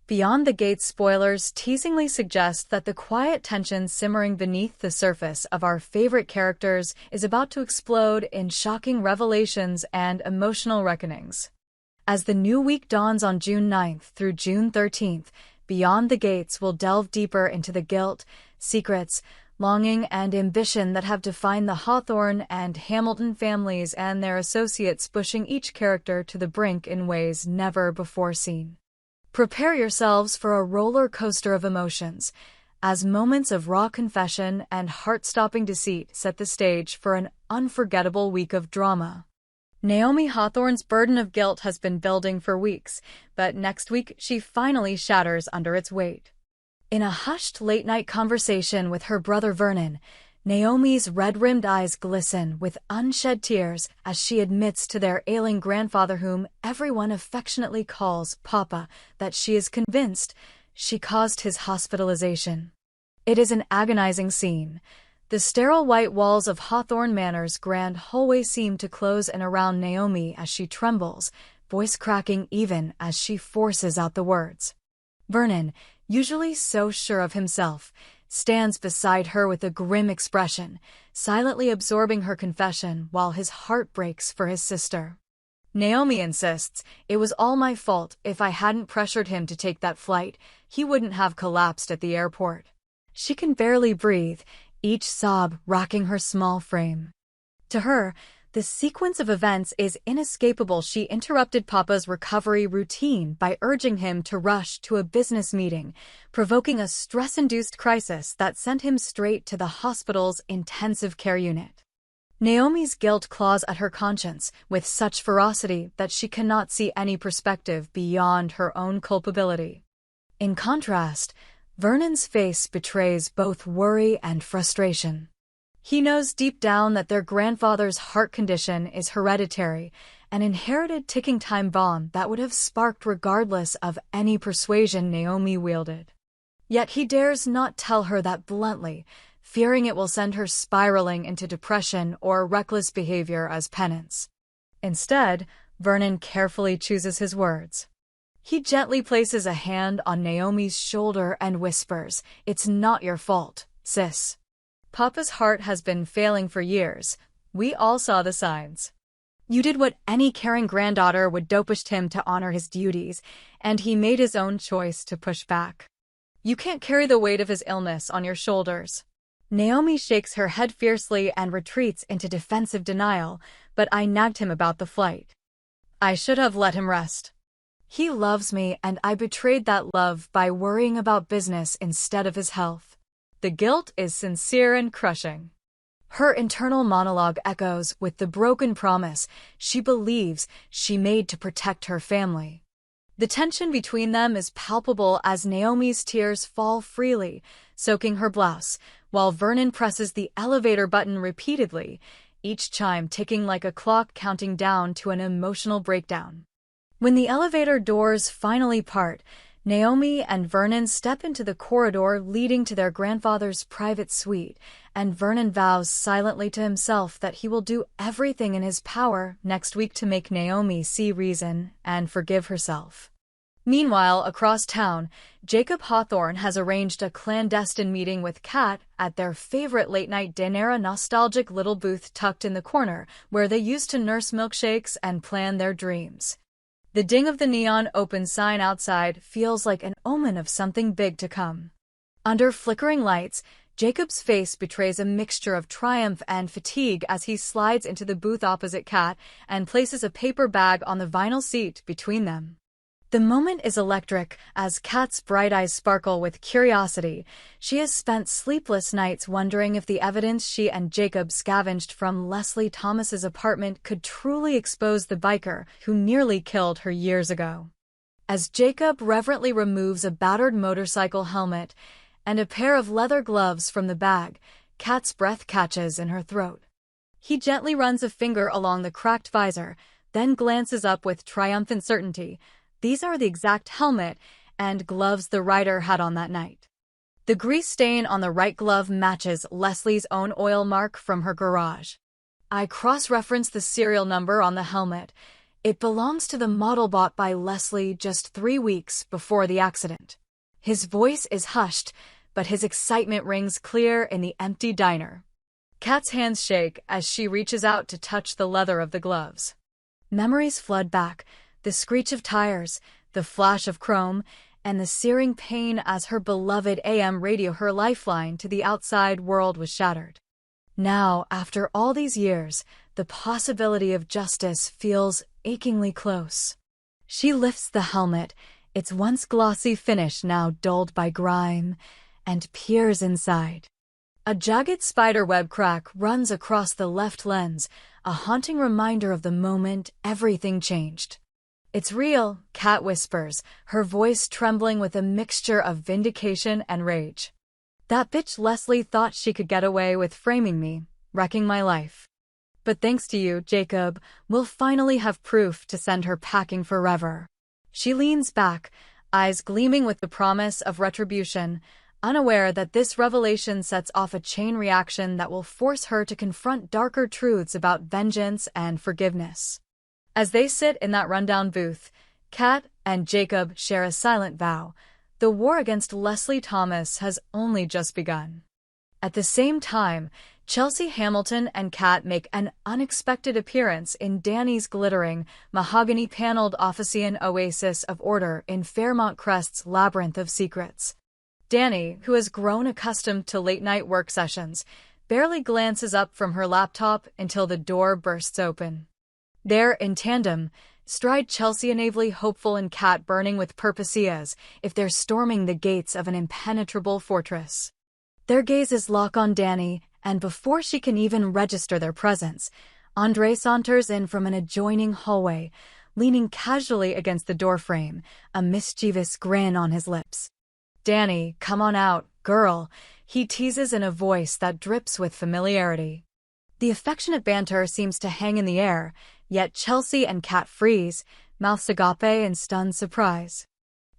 Beyond the Gates spoilers teasingly suggest that the quiet tension simmering beneath the surface of our favorite characters is about to explode in shocking revelations and emotional reckonings. As the new week dawns on June 9th through June 13th, Beyond the Gates will delve deeper into the guilt, secrets, longing, and ambition that have defined the Hawthorne and Hamilton families and their associates, pushing each character to the brink in ways never before seen. Prepare yourselves for a roller coaster of emotions, as moments of raw confession and heart-stopping deceit set the stage for an unforgettable week of drama. Naomi Hawthorne's burden of guilt has been building for weeks, but next week she finally shatters under its weight. In a hushed late-night conversation with her brother Vernon, Naomi's red-rimmed eyes glisten with unshed tears as she admits to their ailing grandfather, whom everyone affectionately calls Papa, that she is convinced she caused his hospitalization. It is an agonizing scene. The sterile white walls of Hawthorne Manor's grand hallway seem to close in around Naomi as she trembles, voice cracking even as she forces out the words. Vernon, usually so sure of himself, stands beside her with a grim expression, silently absorbing her confession while his heart breaks for his sister. Naomi insists, "It was all my fault. If I hadn't pressured him to take that flight, he wouldn't have collapsed at the airport." She can barely breathe, each sob racking her small frame. To her, the sequence of events is inescapable. She interrupted Papa's recovery routine by urging him to rush to a business meeting, provoking a stress-induced crisis that sent him straight to the hospital's intensive care unit. Naomi's guilt claws at her conscience with such ferocity that she cannot see any perspective beyond her own culpability. In contrast, Vernon's face betrays both worry and frustration. He knows deep down that their grandfather's heart condition is hereditary, an inherited ticking time bomb that would have sparked regardless of any persuasion Naomi wielded. Yet he dares not tell her that bluntly, fearing it will send her spiraling into depression or reckless behavior as penance. Instead, Vernon carefully chooses his words. He gently places a hand on Naomi's shoulder and whispers, "It's not your fault, sis. Papa's heart has been failing for years. We all saw the signs. You did what any caring granddaughter would do, pushed him to honor his duties, and he made his own choice to push back. You can't carry the weight of his illness on your shoulders." Naomi shakes her head fiercely and retreats into defensive denial, "But I nagged him about the flight. I should have let him rest. He loves me, and I betrayed that love by worrying about business instead of his health." The guilt is sincere and crushing. Her internal monologue echoes with the broken promise she believes she made to protect her family. The tension between them is palpable as Naomi's tears fall freely, soaking her blouse, while Vernon presses the elevator button repeatedly, each chime ticking like a clock counting down to an emotional breakdown. When the elevator doors finally part, Naomi and Vernon step into the corridor leading to their grandfather's private suite, and Vernon vows silently to himself that he will do everything in his power next week to make Naomi see reason and forgive herself. Meanwhile, across town, Jacob Hawthorne has arranged a clandestine meeting with Kat at their favorite late-night dinner, a nostalgic little booth tucked in the corner where they used to nurse milkshakes and plan their dreams. The ding of the neon open sign outside feels like an omen of something big to come. Under flickering lights, Jacob's face betrays a mixture of triumph and fatigue as he slides into the booth opposite Kat and places a paper bag on the vinyl seat between them. The moment is electric as Kat's bright eyes sparkle with curiosity. She has spent sleepless nights wondering if the evidence she and Jacob scavenged from Leslie Thomas's apartment could truly expose the biker who nearly killed her years ago. As Jacob reverently removes a battered motorcycle helmet and a pair of leather gloves from the bag, Kat's breath catches in her throat. He gently runs a finger along the cracked visor, then glances up with triumphant certainty. These are the exact helmet and gloves the writer had on that night. The grease stain on the right glove matches Leslie's own oil mark from her garage. I cross-referenced the serial number on the helmet. It belongs to the model bought by Leslie just 3 weeks before the accident. His voice is hushed, but his excitement rings clear in the empty diner. Kat's hands shake as she reaches out to touch the leather of the gloves. Memories flood back, the screech of tires, the flash of chrome, and the searing pain as her beloved AM radio, her lifeline to the outside world, was shattered. Now, after all these years, the possibility of justice feels achingly close. She lifts the helmet, its once glossy finish now dulled by grime, and peers inside. A jagged spiderweb crack runs across the left lens, a haunting reminder of the moment everything changed. "It's real," Kat whispers, her voice trembling with a mixture of vindication and rage. "That bitch Leslie thought she could get away with framing me, wrecking my life. But thanks to you, Jacob, we'll finally have proof to send her packing forever." She leans back, eyes gleaming with the promise of retribution, unaware that this revelation sets off a chain reaction that will force her to confront darker truths about vengeance and forgiveness. As they sit in that rundown booth, Kat and Jacob share a silent vow. The war against Leslie Thomas has only just begun. At the same time, Chelsea Hamilton and Kat make an unexpected appearance in Danny's glittering, mahogany-paneled offician oasis of order in Fairmont Crest's labyrinth of secrets. Danny, who has grown accustomed to late-night work sessions, barely glances up from her laptop until the door bursts open. There, in tandem, stride Chelsea, naively hopeful, and Kat burning with purpose as if they're storming the gates of an impenetrable fortress. Their gazes lock on Danny, and before she can even register their presence, Andre saunters in from an adjoining hallway, leaning casually against the doorframe, a mischievous grin on his lips. "Danny, come on out, girl," he teases in a voice that drips with familiarity. The affectionate banter seems to hang in the air, yet Chelsea and Kat freeze, mouths agape in stunned surprise.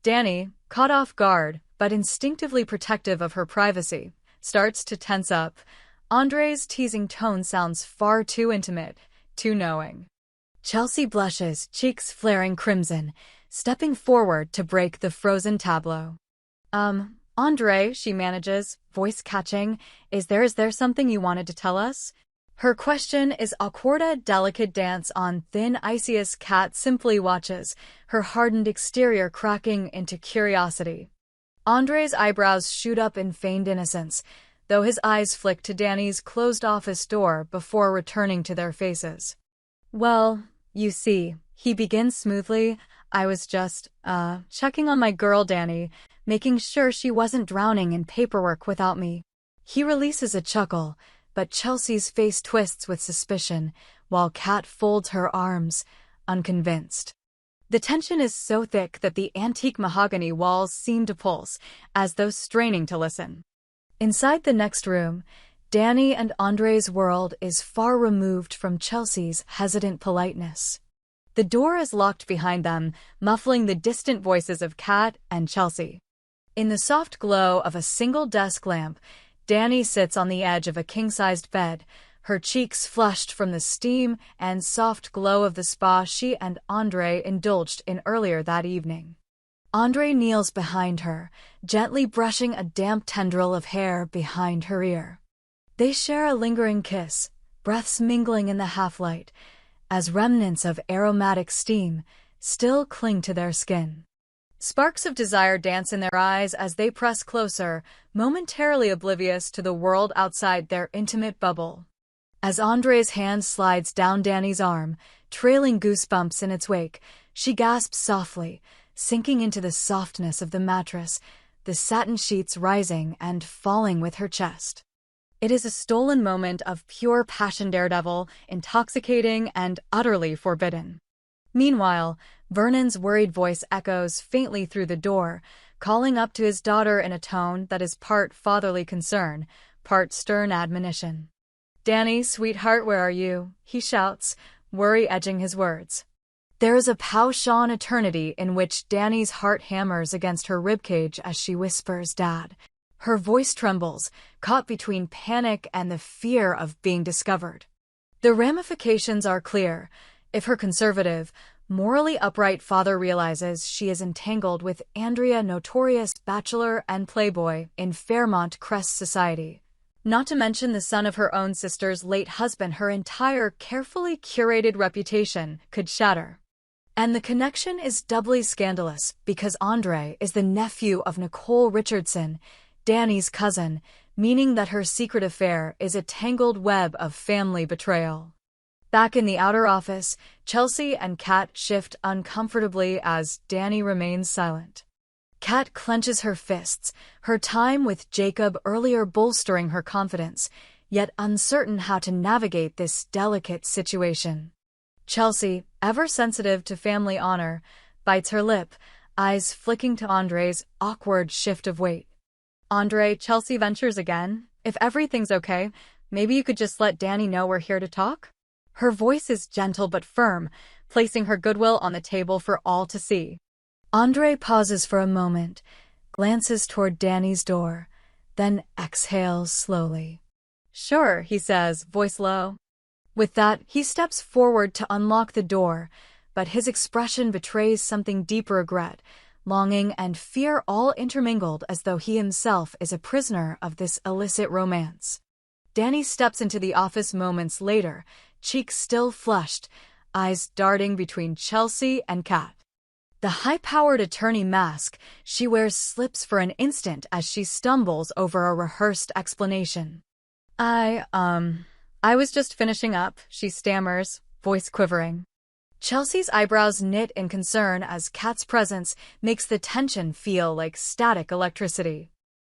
Danny, caught off guard, but instinctively protective of her privacy, starts to tense up. Andre's teasing tone sounds far too intimate, too knowing. Chelsea blushes, cheeks flaring crimson, stepping forward to break the frozen tableau. Andre," she manages, voice catching, is there something you wanted to tell us?" Her question is awkward, a delicate dance on thin ice as Kat simply watches, her hardened exterior cracking into curiosity. Andre's eyebrows shoot up in feigned innocence, though his eyes flick to Danny's closed office door before returning to their faces. "Well, you see," he begins smoothly, "I was just, checking on my girl Danny, making sure she wasn't drowning in paperwork without me." He releases a chuckle, but Chelsea's face twists with suspicion, while Kat folds her arms, unconvinced. The tension is so thick that the antique mahogany walls seem to pulse, as though straining to listen. Inside the next room, Danny and Andre's world is far removed from Chelsea's hesitant politeness. The door is locked behind them, muffling the distant voices of Kat and Chelsea. In the soft glow of a single desk lamp, Danny sits on the edge of a king-sized bed, her cheeks flushed from the steam and soft glow of the spa she and Andre indulged in earlier that evening. Andre kneels behind her, gently brushing a damp tendril of hair behind her ear. They share a lingering kiss, breaths mingling in the half-light, as remnants of aromatic steam still cling to their skin. Sparks of desire dance in their eyes as they press closer, momentarily oblivious to the world outside their intimate bubble. As Andre's hand slides down Danny's arm, trailing goosebumps in its wake, she gasps softly, sinking into the softness of the mattress, the satin sheets rising and falling with her chest. It is a stolen moment of pure passion, daredevil, intoxicating and utterly forbidden. Meanwhile, Vernon's worried voice echoes faintly through the door, calling up to his daughter in a tone that is part fatherly concern, part stern admonition. "Danny, sweetheart, where are you?" he shouts, worry edging his words. There is a pauschon eternity in which Danny's heart hammers against her ribcage as she whispers, "Dad." Her voice trembles, caught between panic and the fear of being discovered. The ramifications are clear. If her conservative, morally upright father realizes she is entangled with Andrea, notorious bachelor and playboy in Fairmont Crest society. Not to mention the son of her own sister's late husband, her entire carefully curated reputation could shatter. And the connection is doubly scandalous because Andre is the nephew of Nicole Richardson, Danny's cousin, meaning that her secret affair is a tangled web of family betrayal. Back in the outer office, Chelsea and Kat shift uncomfortably as Danny remains silent. Kat clenches her fists, her time with Jacob earlier bolstering her confidence, yet uncertain how to navigate this delicate situation. Chelsea, ever sensitive to family honor, bites her lip, eyes flicking to Andre's awkward shift of weight. Andre, Chelsea ventures again. If everything's okay, maybe you could just let Danny know we're here to talk? Her voice is gentle but firm, placing her goodwill on the table for all to see. Andre pauses for a moment, glances toward Danny's door, then exhales slowly. "Sure," he says, voice low. With that, he steps forward to unlock the door, but his expression betrays something deep: regret, longing, and fear all intermingled, as though he himself is a prisoner of this illicit romance. Danny steps into the office moments later, cheeks still flushed, eyes darting between Chelsea and Kat. The high-powered attorney mask she wears slips for an instant as she stumbles over a rehearsed explanation. I was just finishing up," she stammers, voice quivering. Chelsea's eyebrows knit in concern as Kat's presence makes the tension feel like static electricity.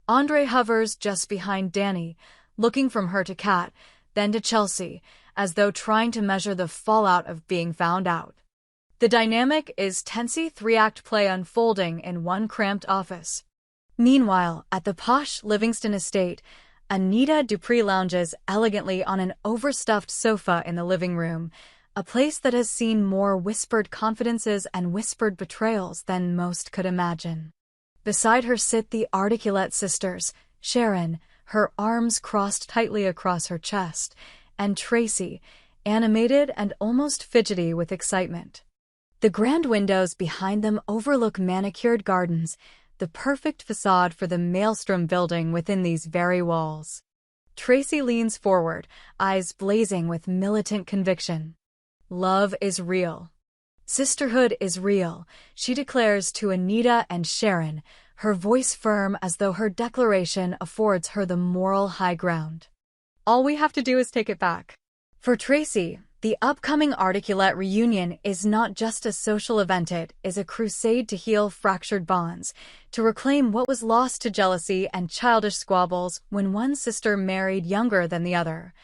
Andre hovers just behind Danny, looking from her to Kat, then to Chelsea, as though trying to measure the fallout of being found out. The dynamic is tensy three-act play unfolding in one cramped office. Meanwhile, at the posh Livingston estate, Anita Dupree lounges elegantly on an overstuffed sofa in the living room, a place that has seen more whispered confidences and whispered betrayals than most could imagine. Beside her sit the Articulette sisters, Sharon, her arms crossed tightly across her chest, and Tracy, animated and almost fidgety with excitement. The grand windows behind them overlook manicured gardens, the perfect facade for the maelstrom building within these very walls. Tracy leans forward, eyes blazing with militant conviction. "Love is real. Sisterhood is real," she declares to Anita and Sharon, her voice firm as though her declaration affords her the moral high ground. "All we have to do is take it back." For Tracy, the upcoming Articulette reunion is not just a social event, it is a crusade to heal fractured bonds, to reclaim what was lost to jealousy and childish squabbles when one sister married younger than the other,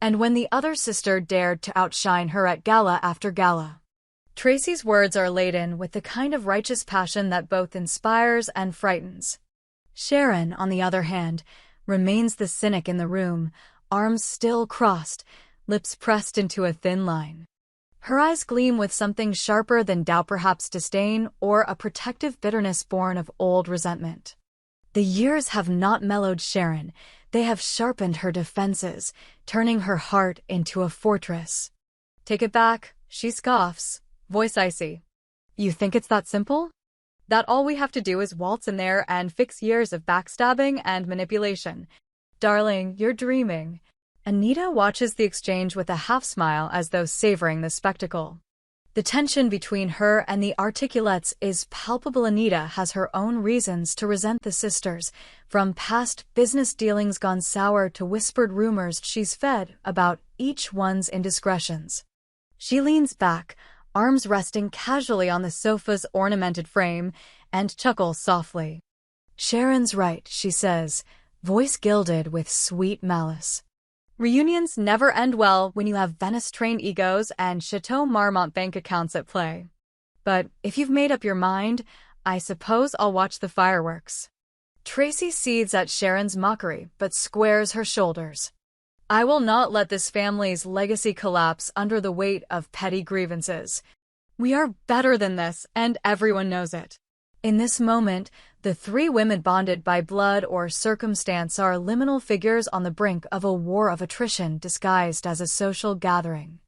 and when the other sister dared to outshine her at gala after gala. Tracy's words are laden with the kind of righteous passion that both inspires and frightens. Sharon, on the other hand, remains the cynic in the room, arms still crossed, lips pressed into a thin line. Her eyes gleam with something sharper than doubt, perhaps disdain, or a protective bitterness born of old resentment. The years have not mellowed Sharon, they have sharpened her defenses, turning her heart into a fortress. "Take it back," she scoffs, voice icy. "You think it's that simple? That all we have to do is waltz in there and fix years of backstabbing and manipulation? Darling, you're dreaming." Anita watches the exchange with a half-smile as though savoring the spectacle. The tension between her and the Articulettes is palpable. Anita has her own reasons to resent the sisters, from past business dealings gone sour to whispered rumors she's fed about each one's indiscretions. She leans back, arms resting casually on the sofa's ornamented frame, and chuckles softly. "Sharon's right," she says, voice gilded with sweet malice. Reunions never end well when you have Venice-trained egos and Chateau Marmont bank accounts at play. But if you've made up your mind, I suppose I'll watch the fireworks. Tracy seethes at Sharon's mockery, but squares her shoulders. "I will not let this family's legacy collapse under the weight of petty grievances. We are better than this, and everyone knows it." In this moment, the three women, bonded by blood or circumstance, are liminal figures on the brink of a war of attrition disguised as a social gathering.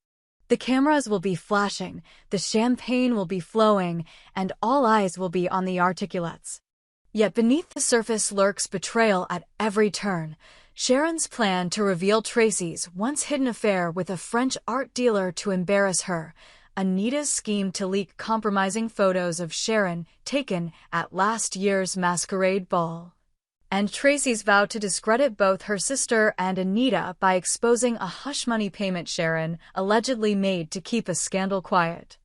The cameras will be flashing, the champagne will be flowing, and all eyes will be on the Articulettes. Yet beneath the surface lurks betrayal at every turn. Sharon's plan to reveal Tracy's once-hidden affair with a French art dealer to embarrass her, Anita's scheme to leak compromising photos of Sharon taken at last year's masquerade ball, and Tracy's vow to discredit both her sister and Anita by exposing a hush-money payment Sharon allegedly made to keep a scandal quiet.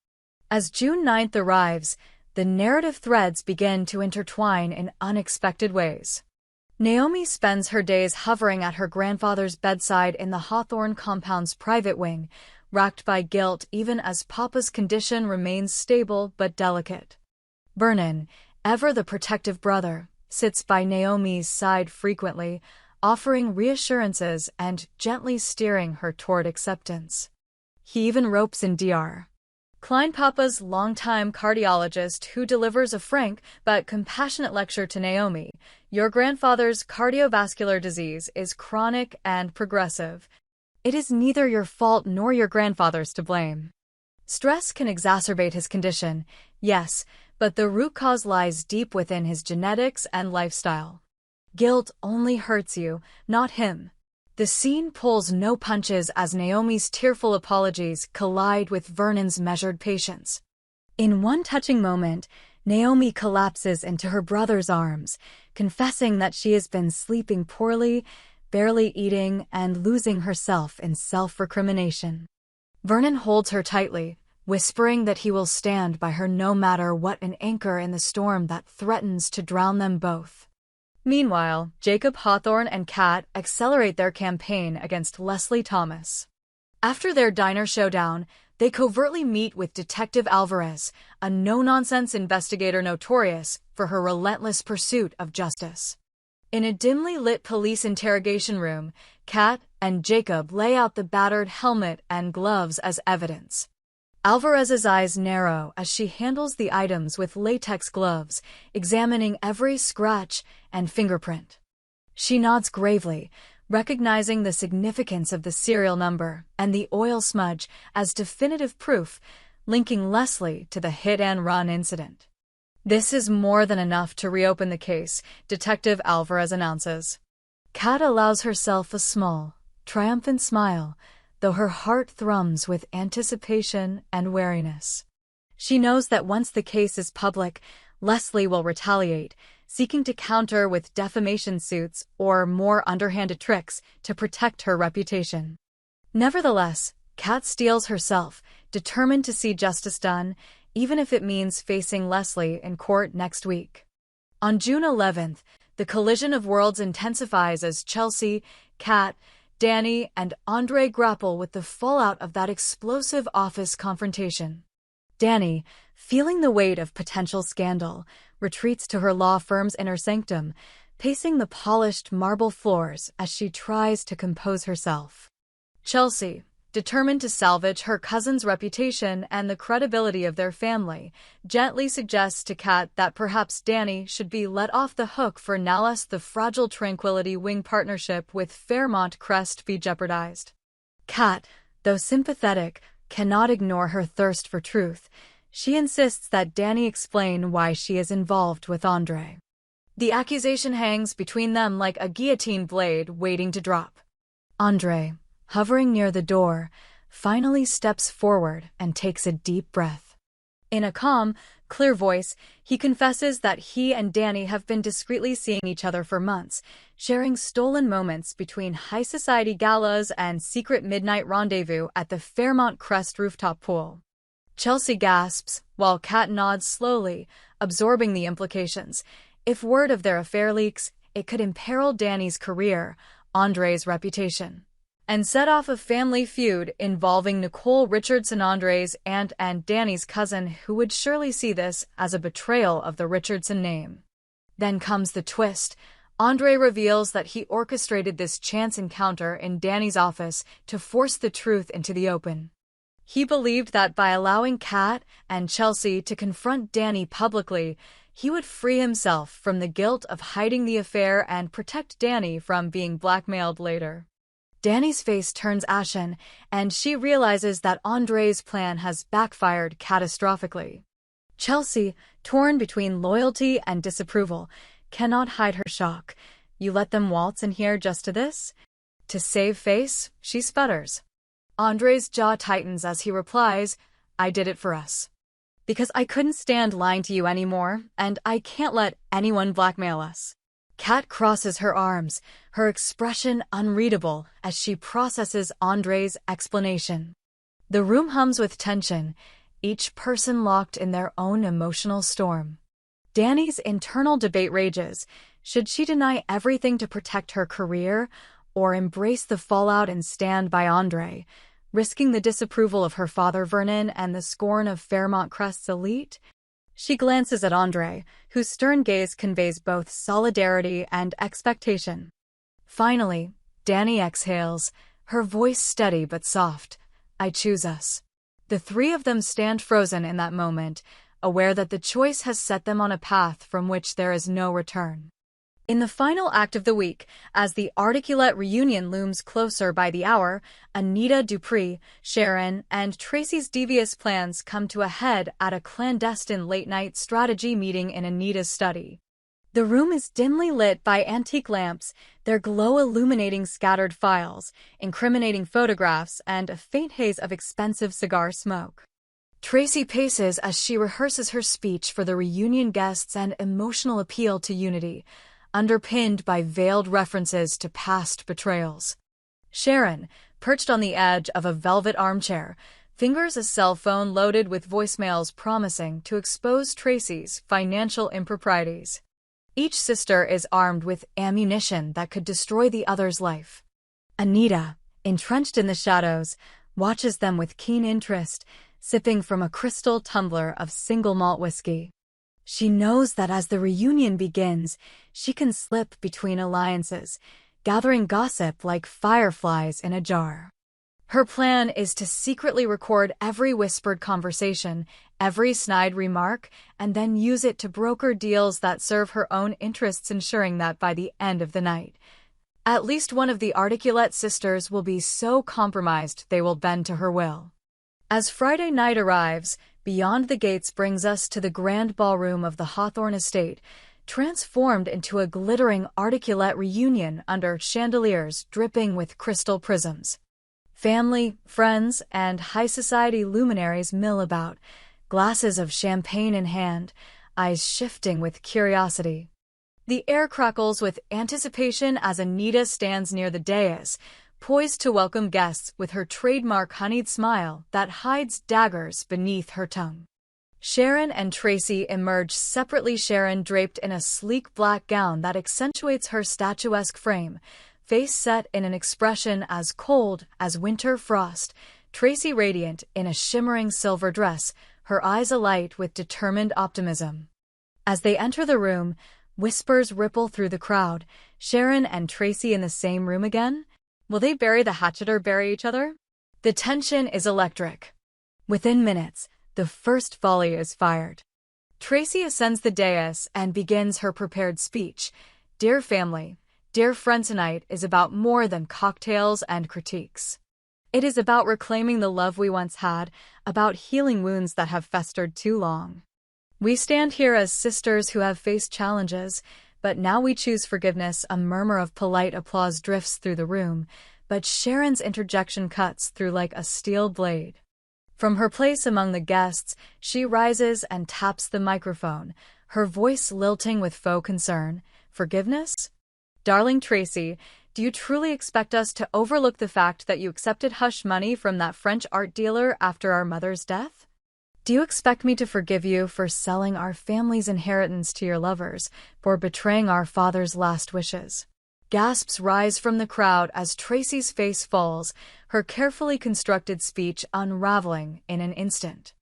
As June 9th arrives, the narrative threads begin to intertwine in unexpected ways. Naomi spends her days hovering at her grandfather's bedside in the Hawthorne compound's private wing, racked by guilt even as Papa's condition remains stable but delicate. Vernon, ever the protective brother, sits by Naomi's side frequently, offering reassurances and gently steering her toward acceptance. He even ropes in Dr. Klein, Papa's longtime cardiologist, who delivers a frank but compassionate lecture to Naomi. Your grandfather's cardiovascular disease is chronic and progressive. It is neither your fault nor your grandfather's to blame. Stress can exacerbate his condition, yes, but the root cause lies deep within his genetics and lifestyle. Guilt only hurts you, not him. The scene pulls no punches as Naomi's tearful apologies collide with Vernon's measured patience. In one touching moment, Naomi collapses into her brother's arms, confessing that she has been sleeping poorly, barely eating, and losing herself in self-recrimination. Vernon holds her tightly, whispering that he will stand by her no matter what, an anchor in the storm that threatens to drown them both. Meanwhile, Jacob Hawthorne and Kat accelerate their campaign against Leslie Thomas. After their diner showdown, they covertly meet with Detective Alvarez, a no-nonsense investigator notorious for her relentless pursuit of justice. In a dimly lit police interrogation room, Kat and Jacob lay out the battered helmet and gloves as evidence. Alvarez's eyes narrow as she handles the items with latex gloves, examining every scratch and fingerprint. She nods gravely, recognizing the significance of the serial number and the oil smudge as definitive proof, linking Leslie to the hit-and-run incident. This is more than enough to reopen the case, Detective Alvarez announces. Kat allows herself a small, triumphant smile, though her heart thrums with anticipation and wariness. She knows that once the case is public, Leslie will retaliate, seeking to counter with defamation suits or more underhanded tricks to protect her reputation. Nevertheless, Kat steels herself, determined to see justice done, even if it means facing Leslie in court next week. On June 11th, the collision of worlds intensifies as Chelsea, Kat, Danny, and Andre grapple with the fallout of that explosive office confrontation. Danny, feeling the weight of potential scandal, retreats to her law firm's inner sanctum, pacing the polished marble floors as she tries to compose herself. Chelsea, determined to salvage her cousin's reputation and the credibility of their family, gently suggests to Kat that perhaps Danny should be let off the hook for now lest the fragile Tranquility Wing partnership with Fairmont Crest be jeopardized. Kat, though sympathetic, cannot ignore her thirst for truth. She insists that Danny explain why she is involved with Andre. The accusation hangs between them like a guillotine blade waiting to drop. Andre, hovering near the door, finally steps forward and takes a deep breath. In a calm, clear voice, he confesses that he and Danny have been discreetly seeing each other for months, sharing stolen moments between high society galas and secret midnight rendezvous at the Fairmont Crest rooftop pool. Chelsea gasps, while Kat nods slowly, absorbing the implications. If word of their affair leaks, it could imperil Danny's career, Andre's reputation, and set off a family feud involving Nicole Richardson, Andre's aunt and Danny's cousin, who would surely see this as a betrayal of the Richardson name. Then comes the twist. Andre reveals that he orchestrated this chance encounter in Danny's office to force the truth into the open. He believed that by allowing Kat and Chelsea to confront Danny publicly, he would free himself from the guilt of hiding the affair and protect Danny from being blackmailed later. Danny's face turns ashen, and she realizes that Andre's plan has backfired catastrophically. Chelsea, torn between loyalty and disapproval, cannot hide her shock. You let them waltz in here just to this? To save face, she sputters. Andre's jaw tightens as he replies, I did it for us. Because I couldn't stand lying to you anymore, and I can't let anyone blackmail us. Kat crosses her arms, her expression unreadable as she processes Andre's explanation. The room hums with tension, each person locked in their own emotional storm. Danny's internal debate rages. Should she deny everything to protect her career, or embrace the fallout and stand by Andre, risking the disapproval of her father Vernon and the scorn of Fairmont Crest's elite? She glances at Andre, whose stern gaze conveys both solidarity and expectation. Finally, Danny exhales, her voice steady but soft. I choose us. The three of them stand frozen in that moment, aware that the choice has set them on a path from which there is no return. In the final act of the week, as the Articulette reunion looms closer by the hour, Anita Dupree, Sharon, and Tracy's devious plans come to a head at a clandestine late-night strategy meeting in Anita's study. The room is dimly lit by antique lamps, their glow illuminating scattered files, incriminating photographs, and a faint haze of expensive cigar smoke. Tracy paces as she rehearses her speech for the reunion guests and emotional appeal to unity, underpinned by veiled references to past betrayals. Sharon, perched on the edge of a velvet armchair, fingers a cell phone loaded with voicemails promising to expose Tracy's financial improprieties. Each sister is armed with ammunition that could destroy the other's life. Anita, entrenched in the shadows, watches them with keen interest, sipping from a crystal tumbler of single malt whiskey. She knows that as the reunion begins, she can slip between alliances, gathering gossip like fireflies in a jar. Her plan is to secretly record every whispered conversation, every snide remark, and then use it to broker deals that serve her own interests, ensuring that by the end of the night, at least one of the Articulette sisters will be so compromised they will bend to her will. As Friday night arrives, Beyond the Gates brings us to the grand ballroom of the Hawthorne estate, transformed into a glittering Articulette reunion under chandeliers dripping with crystal prisms. Family, friends, and high society luminaries mill about, glasses of champagne in hand, eyes shifting with curiosity. The air crackles with anticipation as Anita stands near the dais, poised to welcome guests with her trademark honeyed smile that hides daggers beneath her tongue. Sharon and Tracy emerge separately, Sharon draped in a sleek black gown that accentuates her statuesque frame, face set in an expression as cold as winter frost, Tracy radiant in a shimmering silver dress, her eyes alight with determined optimism. As they enter the room, whispers ripple through the crowd. Sharon and Tracy in the same room again? Will they bury the hatchet or bury each other? The tension is electric. Within minutes, the first volley is fired. Tracy ascends the dais and begins her prepared speech. Dear family, dear friend, tonight is about more than cocktails and critiques. It is about reclaiming the love we once had, about healing wounds that have festered too long. We stand here as sisters who have faced challenges, but now we choose forgiveness. A murmur of polite applause drifts through the room, but Sharon's interjection cuts through like a steel blade. From her place among the guests, she rises and taps the microphone, her voice lilting with faux concern. Forgiveness? Darling Tracy, do you truly expect us to overlook the fact that you accepted hush money from that French art dealer after our mother's death? Do you expect me to forgive you for selling our family's inheritance to your lovers, for betraying our father's last wishes? Gasps rise from the crowd as Tracy's face falls, her carefully constructed speech unraveling in an instant.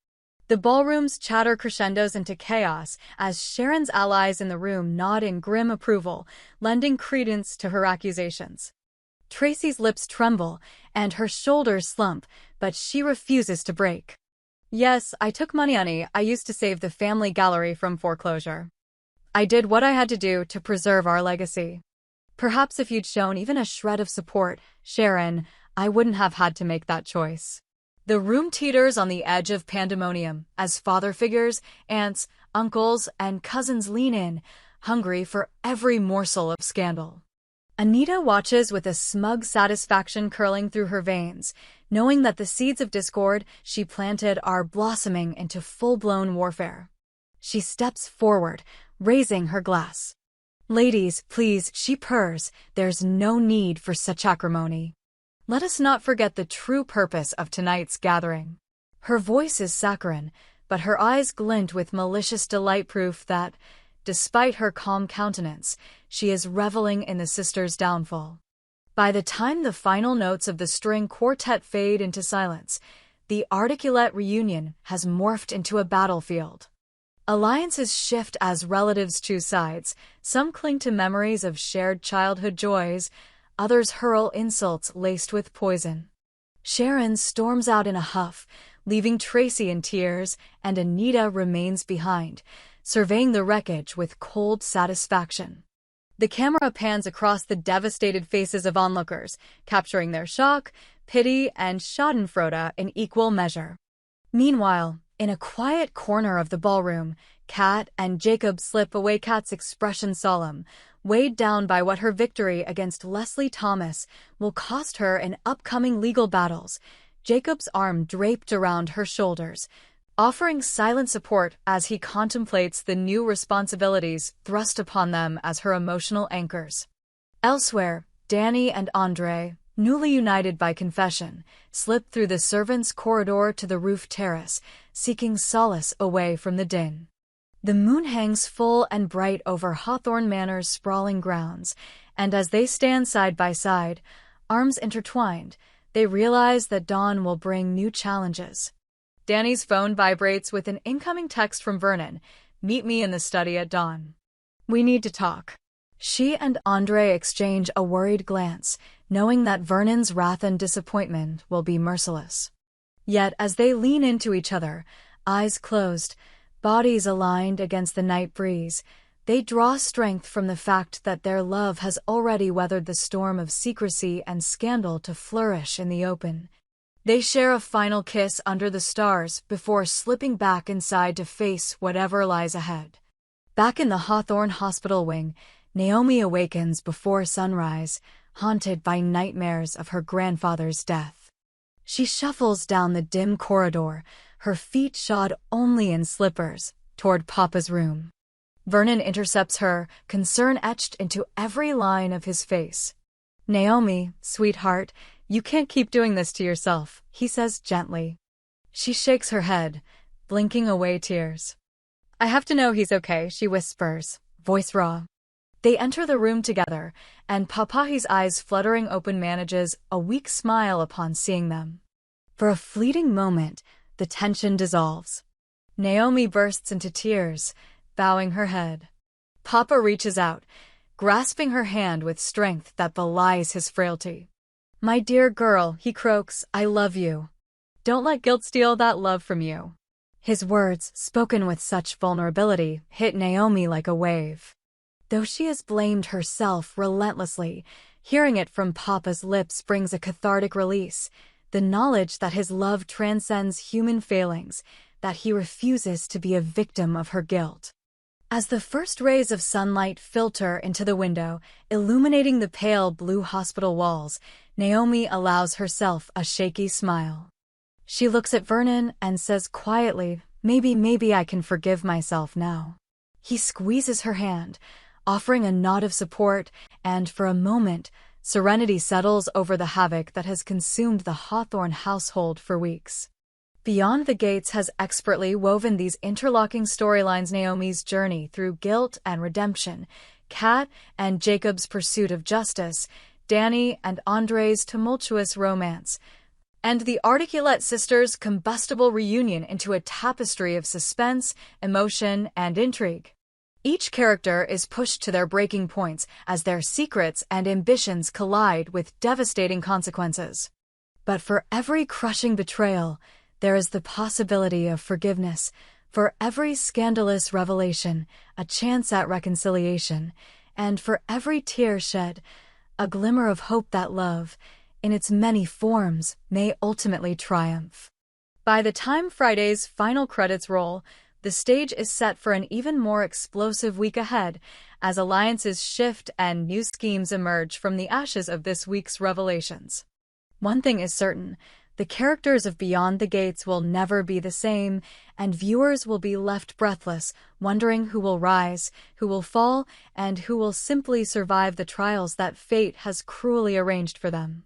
The ballroom's chatter crescendos into chaos as Sharon's allies in the room nod in grim approval, lending credence to her accusations. Tracy's lips tremble and her shoulders slump, but she refuses to break. Yes, I took money, honey. I used to save the family gallery from foreclosure. I did what I had to do to preserve our legacy. Perhaps if you'd shown even a shred of support, Sharon, I wouldn't have had to make that choice. The room teeters on the edge of pandemonium as father figures, aunts, uncles, and cousins lean in, hungry for every morsel of scandal. Anita watches with a smug satisfaction curling through her veins, knowing that the seeds of discord she planted are blossoming into full-blown warfare. She steps forward, raising her glass. "Ladies, please," she purrs, "there's no need for such acrimony. Let us not forget the true purpose of tonight's gathering." Her voice is saccharine, but her eyes glint with malicious delight, proof that, despite her calm countenance, she is reveling in the sisters' downfall. By the time the final notes of the string quartet fade into silence, the Articulette reunion has morphed into a battlefield. Alliances shift as relatives choose sides. Some cling to memories of shared childhood joys, others hurl insults laced with poison. Sharon storms out in a huff, leaving Tracy in tears, and Anita remains behind, surveying the wreckage with cold satisfaction. The camera pans across the devastated faces of onlookers, capturing their shock, pity, and schadenfreude in equal measure. Meanwhile, in a quiet corner of the ballroom, Kat and Jacob slip away. Kat's expression solemn, weighed down by what her victory against Leslie Thomas will cost her in upcoming legal battles, Jacob's arm draped around her shoulders, offering silent support as he contemplates the new responsibilities thrust upon them as her emotional anchors. Elsewhere, Danny and Andre, newly united by confession, slip through the servants' corridor to the roof terrace, seeking solace away from the din. The moon hangs full and bright over Hawthorne Manor's sprawling grounds, and as they stand side by side, arms intertwined, they realize that dawn will bring new challenges. Danny's phone vibrates with an incoming text from Vernon. "Meet me in the study at dawn. We need to talk." She and Andre exchange a worried glance, knowing that Vernon's wrath and disappointment will be merciless. Yet as they lean into each other, eyes closed, bodies aligned against the night breeze, they draw strength from the fact that their love has already weathered the storm of secrecy and scandal to flourish in the open. They share a final kiss under the stars before slipping back inside to face whatever lies ahead. Back in the Hawthorne Hospital wing, Naomi awakens before sunrise, haunted by nightmares of her grandfather's death. She shuffles down the dim corridor, her feet shod only in slippers, toward Papa's room. Vernon intercepts her, concern etched into every line of his face. "Naomi, sweetheart, you can't keep doing this to yourself," he says gently. She shakes her head, blinking away tears. "I have to know he's okay," she whispers, voice raw. They enter the room together, and Papahi's eyes fluttering open manages a weak smile upon seeing them. For a fleeting moment, the tension dissolves. Naomi bursts into tears, bowing her head. Papa reaches out, grasping her hand with strength that belies his frailty. "My dear girl," he croaks, "I love you. Don't let guilt steal that love from you." His words, spoken with such vulnerability, hit Naomi like a wave. Though she has blamed herself relentlessly, hearing it from Papa's lips brings a cathartic release, the knowledge that his love transcends human failings, that he refuses to be a victim of her guilt. As the first rays of sunlight filter into the window, illuminating the pale blue hospital walls, Naomi allows herself a shaky smile. She looks at Vernon and says quietly, maybe I can forgive myself now." He squeezes her hand, offering a nod of support, and for a moment, serenity settles over the havoc that has consumed the Hawthorne household for weeks. Beyond the Gates has expertly woven these interlocking storylines: Naomi's journey through guilt and redemption, Kat and Jacob's pursuit of justice, Danny and Andre's tumultuous romance, and the Articulette sisters' combustible reunion into a tapestry of suspense, emotion, and intrigue. Each character is pushed to their breaking points as their secrets and ambitions collide with devastating consequences. But for every crushing betrayal, there is the possibility of forgiveness, for every scandalous revelation, a chance at reconciliation, and for every tear shed, a glimmer of hope that love, in its many forms, may ultimately triumph. By the time Friday's final credits roll, the stage is set for an even more explosive week ahead, as alliances shift and new schemes emerge from the ashes of this week's revelations. One thing is certain: the characters of Beyond the Gates will never be the same, and viewers will be left breathless, wondering who will rise, who will fall, and who will simply survive the trials that fate has cruelly arranged for them.